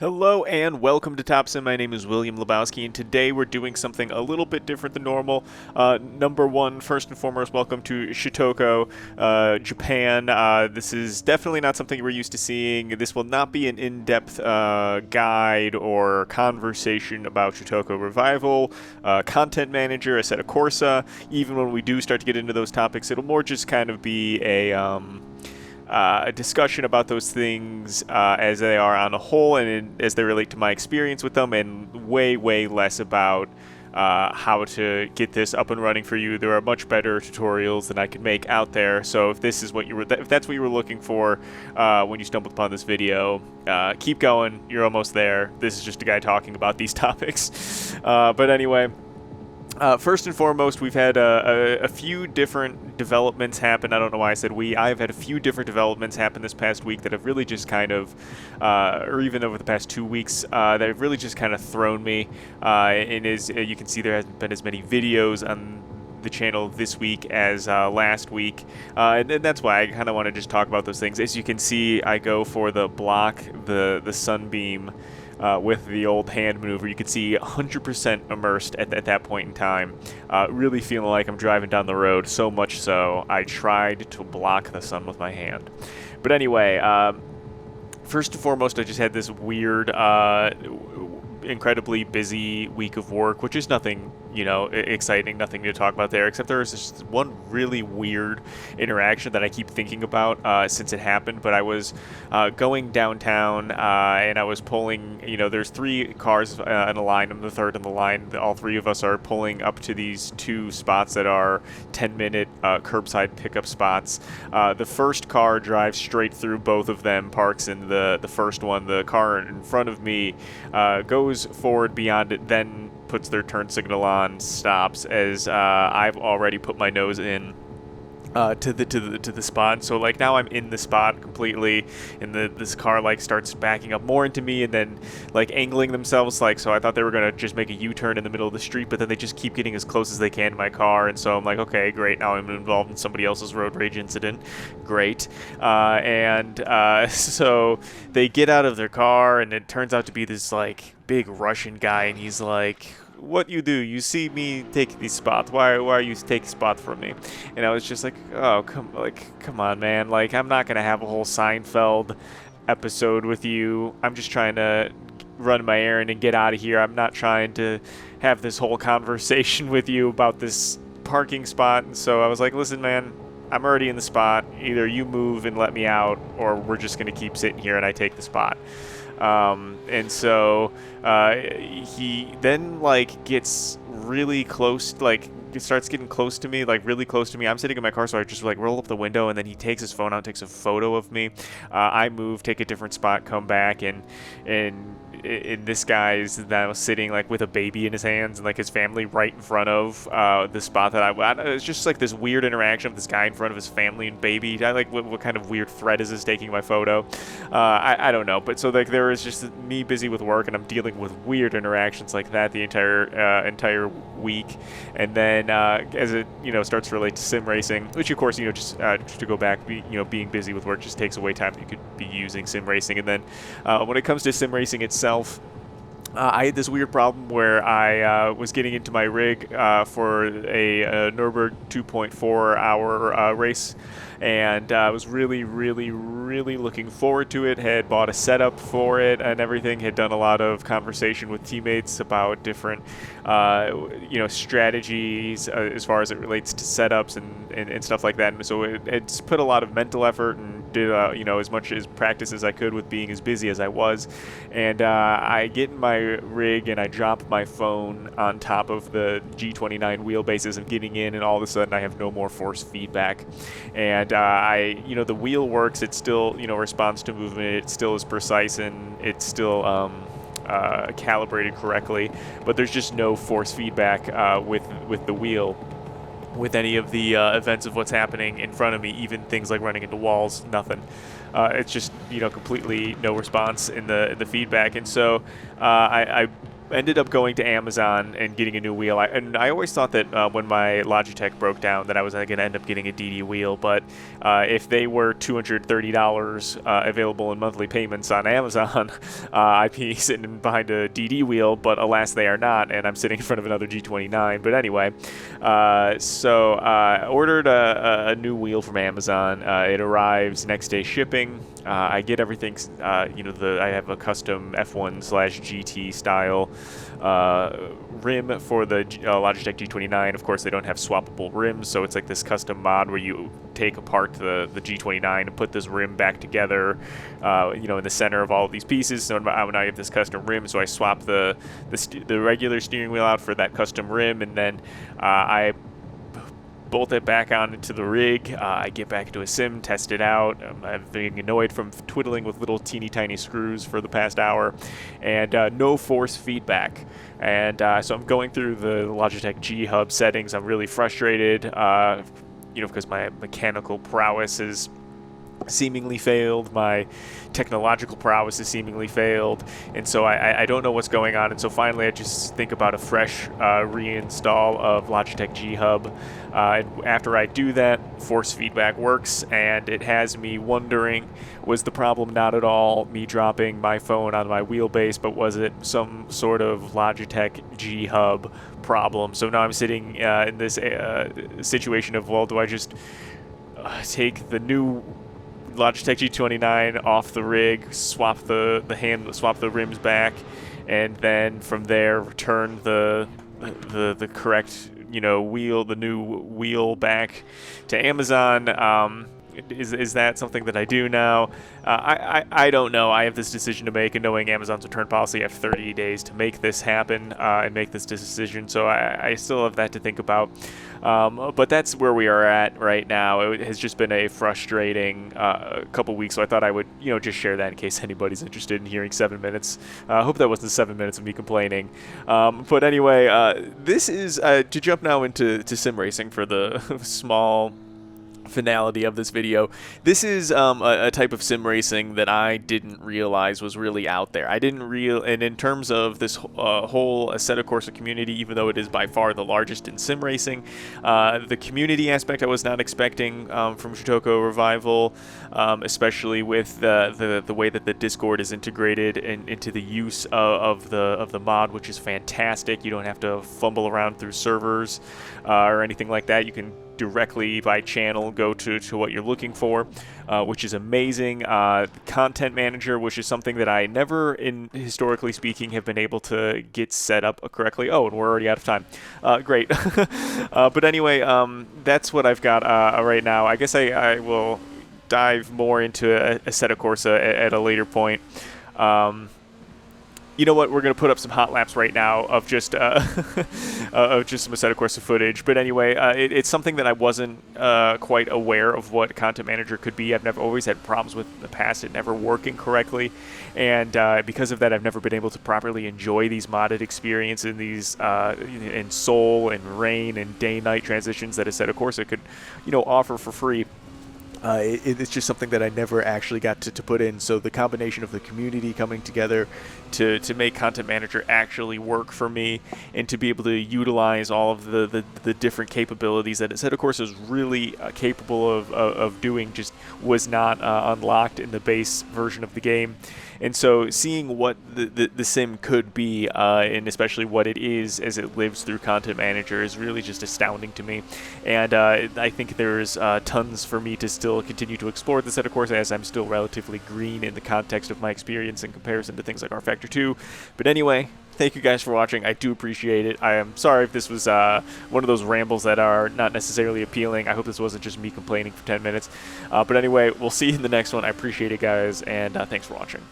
Hello and welcome to Top Sim. My name is William Lebowski, and today we're doing something a little bit different than normal. Number one, first and foremost, welcome to Shutoko, Japan. This is definitely not something we're used to seeing. This will not be an in-depth guide or conversation about Shutoko Revival, Content Manager, Assetto Corsa. Even when we do start to get into those topics, it'll more just kind of be a discussion about those things as they are on a whole and as they relate to my experience with them, and way less about how to get this up and running for you. There are much better tutorials than I could make out there. So if this is what if that's what you were looking for when you stumbled upon this video, keep going. You're almost there. This is just a guy talking about these topics. But anyway. First and foremost, we've had a few different developments happen. I don't know why I said we. I've had a few different developments happen this past week that have really just kind of, or even over the past 2 weeks, that have really just kind of thrown me. And as you can see, there hasn't been as many videos on the channel this week as last week, and that's why I kind of want to just talk about those things. As you can see, I go for the block, the sunbeam, with the old hand maneuver. You can see 100% immersed at that point in time. Really feeling like I'm driving down the road, so much so I tried to block the sun with my hand. But anyway, first and foremost, I just had this weird, incredibly busy week of work, which is nothing, exciting, nothing to talk about there, except there was this one really weird interaction that I keep thinking about since it happened. But I was going downtown and I was pulling, there's 3 cars in a line. I'm the third in the line. All 3 of us are pulling up to these 2 spots that are 10-minute curbside pickup spots. The first car drives straight through both of them, parks in the first one. The car in front of me goes forward beyond it, then puts their turn signal on, stops as I've already put my nose in to the spot. So like now I'm in the spot completely, and this car like starts backing up more into me, and then like angling themselves, like, so I thought they were gonna just make a U-turn in the middle of the street, but then they just keep getting as close as they can to my car. And so I'm like, okay, great, now I'm involved in somebody else's road rage incident. Great. So they get out of their car, and it turns out to be this like big Russian guy, and he's like, what you do? You see me take these spots. Why are you taking spots from me? And I was just like, oh, come on, man. Like, I'm not gonna have a whole Seinfeld episode with you. I'm just trying to run my errand and get out of here. I'm not trying to have this whole conversation with you about this parking spot. And so I was like, listen, man, I'm already in the spot. Either you move and let me out, or we're just gonna keep sitting here and I take the spot. And so he then like gets really close, like it starts getting close to me, like really close to me. I'm sitting in my car, so I just like roll up the window, and then he takes his phone out, takes a photo of me. I move, take a different spot, come back, and this guy is now sitting like with a baby in his hands and like his family right in front of the spot that it's just like this weird interaction of this guy in front of his family and baby. I like, what kind of weird thread is this taking my photo? I don't know, but so like there was just me busy with work, and I'm dealing with weird interactions like that the entire week. And then as it starts to relate to sim racing, which of course just to go back, being busy with work just takes away time that you could be using sim racing. And then when it comes to sim racing itself, I had this weird problem where I was getting into my rig for a Nürburgring 2.4 hour race, and I was really looking forward to it. Had bought a setup for it and everything. Had done a lot of conversation with teammates about different strategies as far as it relates to setups and stuff like that. And so it's put a lot of mental effort and did as much as practice as I could with being as busy as I was. And I get in my rig and I drop my phone on top of the G29 wheelbases and getting in, and all of a sudden I have no more force feedback. And the wheel works. It still responds to movement. It still is precise, and it's still calibrated correctly, but there's just no force feedback with the wheel, with any of the events of what's happening in front of me, even things like running into walls, nothing. It's just completely no response in the feedback. And so I ended up going to Amazon and getting a new wheel. I always thought that when my Logitech broke down that I was going to end up getting a DD wheel, but if they were $230 available in monthly payments on Amazon, I'd be sitting behind a DD wheel, but alas they are not, and I'm sitting in front of another G29. But anyway, so I ordered a new wheel from Amazon. It arrives next day shipping. I get everything, I have a custom F1/GT style rim for the Logitech G29. Of course, they don't have swappable rims, so it's like this custom mod where you take apart the G29 and put this rim back together, in the center of all of these pieces. So now I have this custom rim, so I swap the regular steering wheel out for that custom rim, and then I bolt it back on into the rig. I get back into a sim, test it out. I'm being annoyed from twiddling with little teeny tiny screws for the past hour, and no force feedback. And so I'm going through the Logitech G Hub settings. I'm really frustrated, because my mechanical prowess is seemingly failed, my technological prowess has seemingly failed, and so I don't know what's going on. And so finally I just think about a fresh reinstall of Logitech G Hub, and after I do that, force feedback works, and it has me wondering, was the problem not at all me dropping my phone on my wheelbase, but was it some sort of Logitech G Hub problem? So now I'm sitting in this situation of, well, do I just take the new Logitech G29 off the rig, swap the rims back, and then from there return the correct the new wheel back to Amazon? Is that something that I do now? I don't know. I have this decision to make, and knowing Amazon's return policy, I have 30 days to make this happen and make this decision. So I still have that to think about. But that's where we are at right now. It has just been a frustrating couple weeks, so I thought I would just share that in case anybody's interested in hearing 7 minutes. I hope that wasn't 7 minutes of me complaining. But anyway, this is to jump now into sim racing for the small finality of this video. This is a type of sim racing that I didn't realize was really out there. And in terms of this whole Assetto Corsa community, even though it is by far the largest in sim racing, the community aspect I was not expecting from Shutoko Revival, especially with the way that the Discord is integrated into the use of the mod, which is fantastic. You don't have to fumble around through servers or anything like that. You can directly by channel go to what you're looking for, which is amazing. Content manager, which is something that I never, historically speaking, have been able to get set up correctly. Oh, and we're already out of time. Great. But anyway, that's what I've got right now. I guess I will dive more into Assetto Corsa at a later point. You know what? We're going to put up some hot laps right now of just of just some Assetto Corsa footage. But anyway, it's something that I wasn't quite aware of what Content Manager could be. I've always had problems with in the past it never working correctly, and because of that, I've never been able to properly enjoy these modded experiences in these in Soul and Rain and day-night transitions that Assetto Corsa could offer for free. It's just something that I never actually got to put in. So the combination of the community coming together to make Content Manager actually work for me, and to be able to utilize all of the different capabilities that Assetto Corsa is really capable of doing just was not unlocked in the base version of the game. And so seeing what the sim could be, and especially what it is as it lives through Content Manager, is really just astounding to me. And I think there's tons for me to still continue to explore this Assetto Corsa, as I'm still relatively green in the context of my experience in comparison to things like R Factor 2. But anyway, thank you guys for watching. I do appreciate it. I am sorry if this was one of those rambles that are not necessarily appealing. I hope this wasn't just me complaining for 10 minutes. But anyway, we'll see you in the next one. I appreciate it, guys, and thanks for watching.